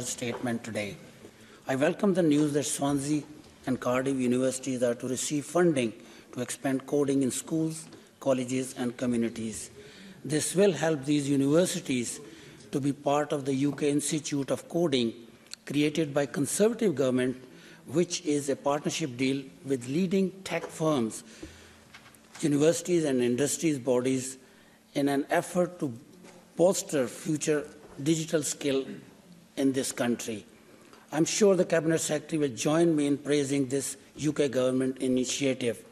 statement today. I welcome the news that Swansea and Cardiff universities are to receive funding to expand coding in schools, colleges and communities. This will help these universities to be part of the UK Institute of Coding created by Conservative government, which is a partnership deal with leading tech firms, universities and industries bodies in an effort to bolster future digital skill in this country. I'm sure the Cabinet Secretary will join me in praising this UK government initiative.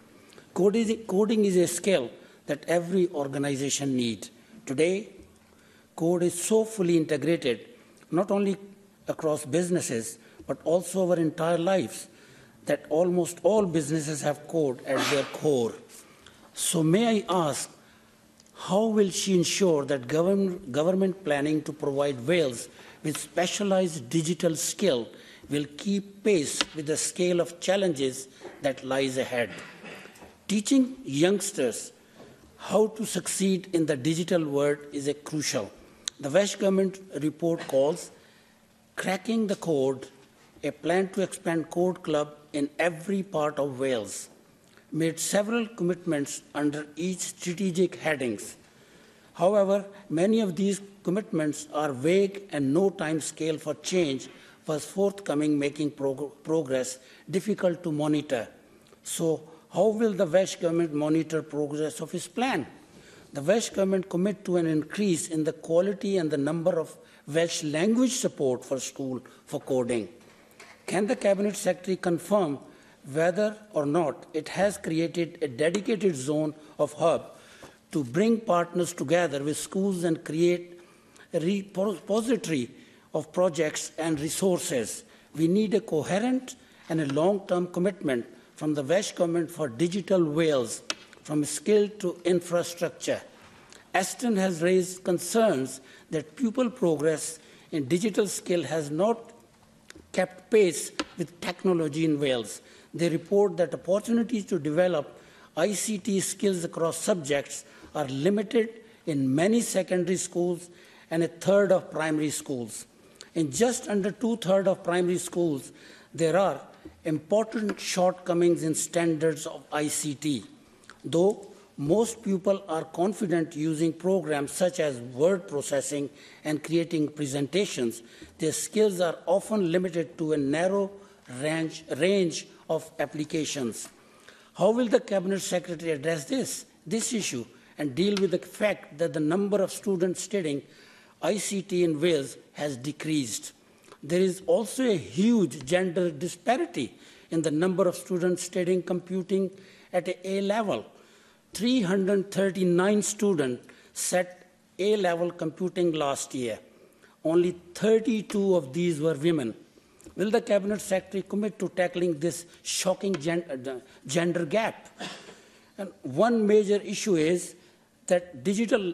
Coding is a skill that every organization needs. Today, code is so fully integrated, not only across businesses, but also our entire lives, that almost all businesses have code at their core. So may I ask, how will she ensure that government planning to provide Wales with specialized digital skill will keep pace with the scale of challenges that lies ahead? Teaching youngsters how to succeed in the digital world is a crucial. The Welsh Government report calls Cracking the Code, a plan to expand Code Club in every part of Wales, made several commitments under each strategic headings. However, many of these commitments are vague and no time scale for change was forthcoming, making progress difficult to monitor. So, how will the Welsh Government monitor progress of its plan? The Welsh Government commit to an increase in the quality and the number of Welsh language support for school for coding. Can the Cabinet Secretary confirm whether or not it has created a dedicated zone of hub to bring partners together with schools and create a repository of projects and resources? We need a coherent and a long-term commitment from the Welsh Government for digital Wales, from skill to infrastructure. Aston has raised concerns that pupil progress in digital skill has not kept pace with technology in Wales. They report that opportunities to develop ICT skills across subjects are limited in many secondary schools and a third of primary schools. In just under two-thirds of primary schools, there are important shortcomings in standards of ICT. Though most pupils are confident using programs such as word processing and creating presentations, their skills are often limited to a narrow range of applications. How will the Cabinet Secretary address this issue and deal with the fact that the number of students studying ICT in Wales has decreased? There is also a huge gender disparity in the number of students studying computing at A level. 339 students set A-level computing last year. Only 32 of these were women. Will the Cabinet Secretary commit to tackling this shocking gender gap? And one major issue is that digital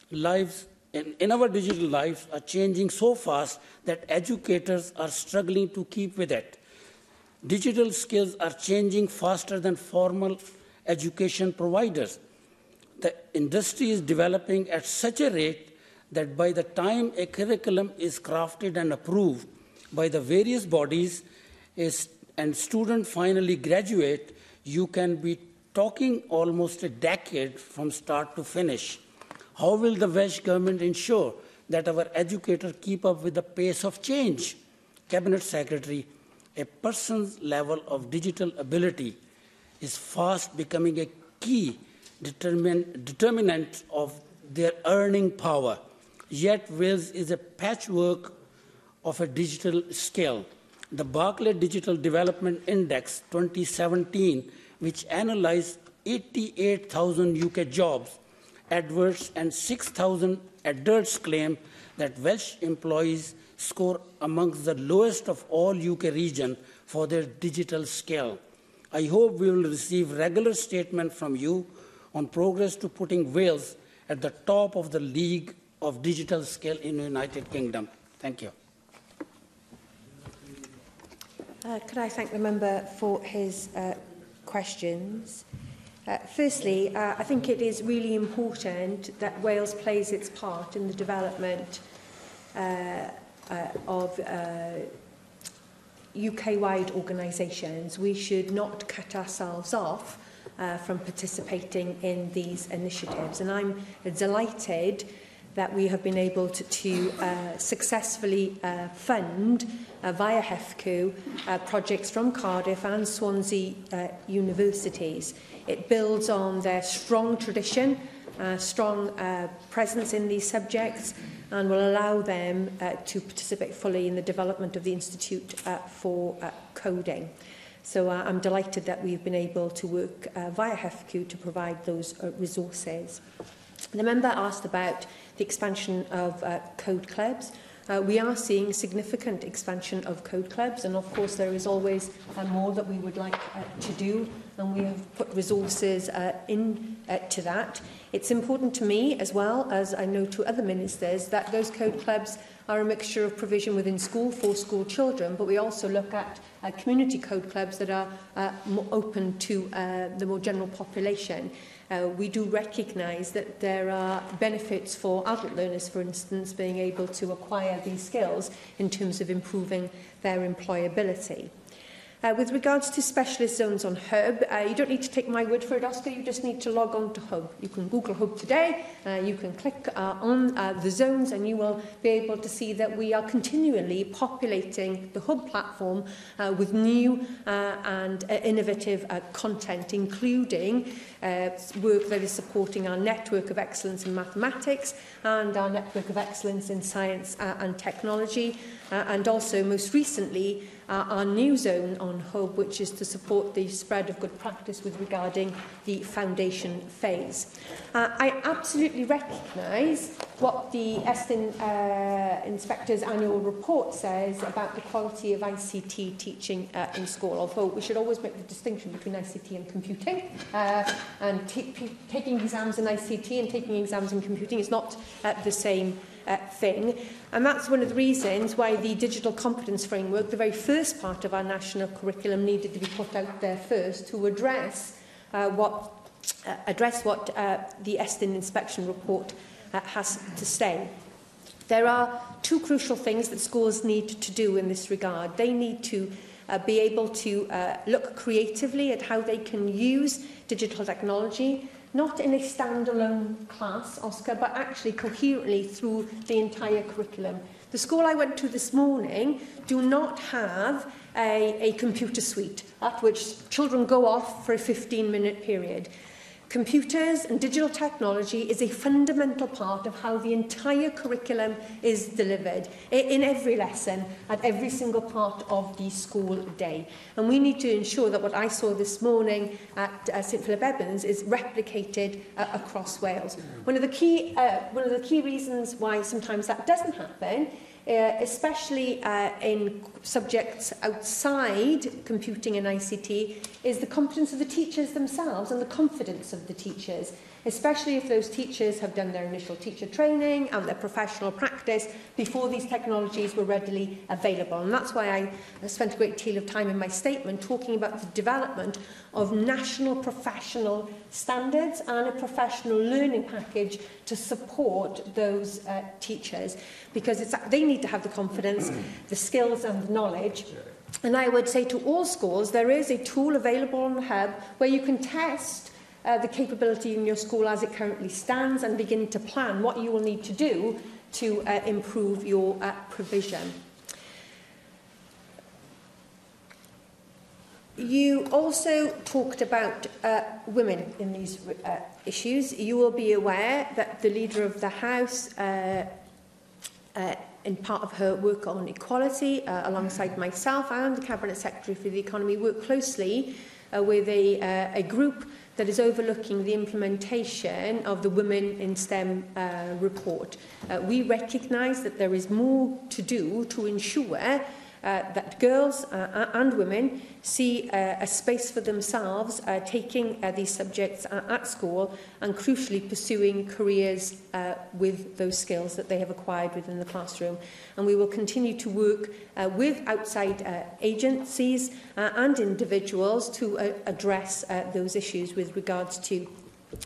lives, in our digital lives, are changing so fast that educators are struggling to keep with it. Digital skills are changing faster than formal education providers. The industry is developing at such a rate that by the time a curriculum is crafted and approved by the various bodies and students finally graduate, you can be talking almost a decade from start to finish. How will the Welsh Government ensure that our educators keep up with the pace of change? Cabinet Secretary, a person's level of digital ability is fast becoming a key determinant of their earning power. Yet Wales is a patchwork of a digital skill. The Barclay Digital Development Index 2017, which analyzed 88,000 UK jobs, adverts and 6,000 adults, claim that Welsh employees score amongst the lowest of all UK regions for their digital skill. I hope we will receive regular statements from you on progress to putting Wales at the top of the league of digital skill in the United Kingdom. Thank you. Could I thank the member for his questions? Firstly, I think it is really important that Wales plays its part in the development UK-wide organisations, we should not cut ourselves off from participating in these initiatives. And I'm delighted that we have been able to successfully fund via HEFCU projects from Cardiff and Swansea universities. It builds on their strong tradition, strong presence in these subjects, and will allow them to participate fully in the development of the Institute for Coding. So I'm delighted that we've been able to work via HEFCU to provide those resources. The member asked about the expansion of code clubs. We are seeing significant expansion of code clubs, and of course there is always more that we would like to do, and we have put resources into that. It's important to me, as well as I know to other ministers, that those code clubs are a mixture of provision within school for school children, but we also look at community code clubs that are more open to the more general population. We do recognise that there are benefits for adult learners, for instance, being able to acquire these skills in terms of improving their employability. With regards to specialist zones on Hub, you don't need to take my word for it, Oscar, you just need to log on to Hub. You can Google Hub today, you can click on the zones, and you will be able to see that we are continually populating the Hub platform with new and innovative content, including work that is supporting our network of excellence in mathematics and our network of excellence in science and technology, and also most recently our new zone on Hub, which is to support the spread of good practice with regarding the foundation phase. I absolutely recognise what the Estin Inspector's annual report says about the quality of ICT teaching in school, although we should always make the distinction between ICT and computing. And taking exams in ICT and taking exams in computing is not the same thing. And that's one of the reasons why the digital competence framework, the very first part of our national curriculum, needed to be put out there first to address what the Estin inspection report has to say. There are two crucial things that schools need to do in this regard. They need to be able to look creatively at how they can use digital technology, not in a standalone class, Oscar, but actually coherently through the entire curriculum. The school I went to this morning do not have a computer suite at which children go off for a 15-minute period. Computers and digital technology is a fundamental part of how the entire curriculum is delivered in every lesson at every single part of the school day. And we need to ensure that what I saw this morning at St Philip Evans is replicated across Wales. One of the key reasons why sometimes that doesn't happen, especially in subjects outside computing and ICT, is the competence of the teachers themselves and the confidence of the teachers, especially if those teachers have done their initial teacher training and their professional practice before these technologies were readily available. And that's why I spent a great deal of time in my statement talking about the development of national professional standards and a professional learning package to support those teachers, because they need to have the confidence, the skills and the knowledge. And I would say to all schools, there is a tool available on the Hub where you can test the capability in your school as it currently stands and begin to plan what you will need to do to improve your provision. You also talked about women in these issues. You will be aware that the Leader of the House, in part of her work on equality, alongside myself and the Cabinet Secretary for the Economy, work closely with a group that is overlooking the implementation of the Women in STEM report. We recognise that there is more to do to ensure that girls and women see a space for themselves taking these subjects at school and crucially pursuing careers with those skills that they have acquired within the classroom. And we will continue to work with outside agencies and individuals to address those issues with regards to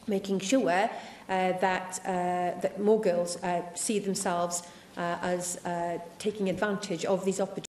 making sure that more girls see themselves us taking advantage of these opportunities